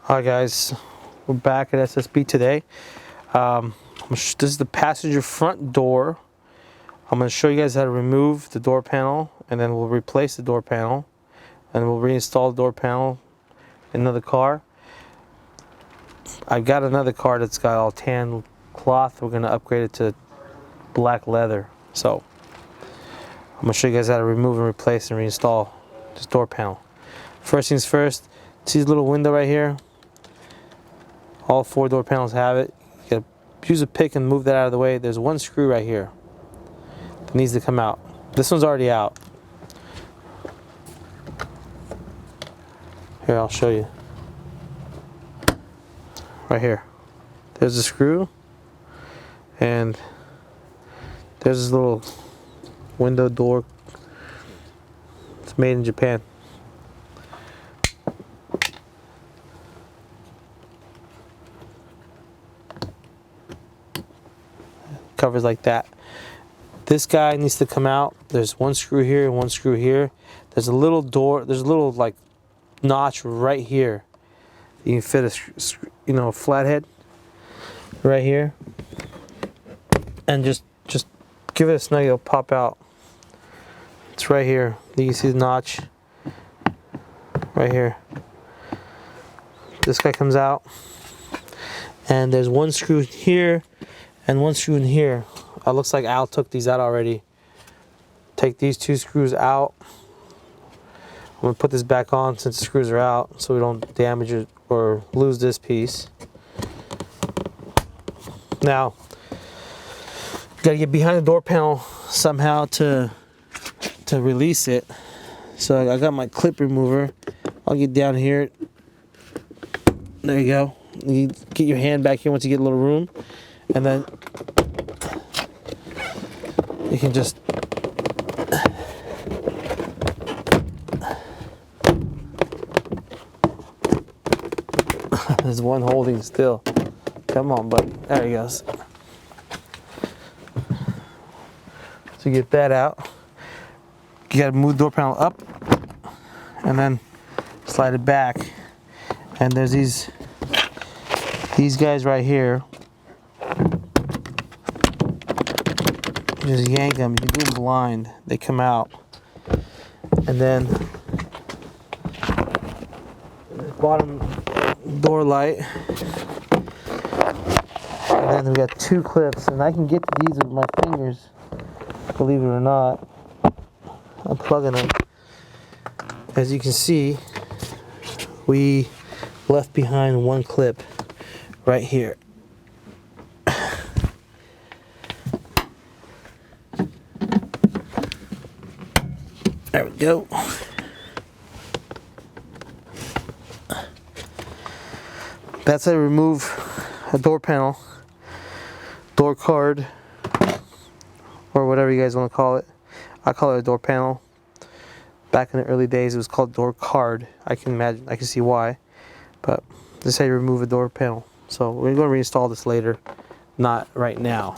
Hi guys, we're back at SSB today. This is the passenger front door. I'm going to show you guys how to remove the door panel, and then we'll replace the door panel, and we'll reinstall the door panel in another car. I've got another car that's got all tan cloth. We're going to upgrade it to black leather. So I'm going to show you guys how to remove and replace and reinstall this door panel. First things first, see this little window right here? All four door panels have it. You gotta use a pick and move that out of the way. There's one screw right here that needs to come out. This one's already out. Here, I'll show you. Right here. There's a screw, and there's this little window door. It's made in Japan. Covers like that. This guy needs to come out. There's one screw here and one screw here. There's a little door, there's a little like notch right here. You can fit a flathead right here, and just give it a snug, it'll pop out. It's right here. You can see the notch right here. This guy comes out, and there's one screw here and one screw in here. It looks like Al took these out already. Take these two screws out. I'm gonna put this back on since the screws are out, so we don't damage it or lose this piece. Now, you gotta get behind the door panel somehow to release it. So I got my clip remover. I'll get down here. There you go. You get your hand back here once you get a little room, and then you can just there's one holding still. Come on, buddy. There he goes. So get that out. You gotta move the door panel up and then slide it back. And there's these guys right here. Just yank them. You can do them blind. They come out. And then bottom door light. And then we got two clips, and I can get to these with my fingers, believe it or not. I'm plugging them. As you can see, we left behind one clip right here. There we go. That's how you remove a door panel, door card, or whatever you guys want to call it. I call it a door panel. Back in the early days, it was called door card. I can see why, but this is how you remove a door panel. So we're going to reinstall this later, not right now.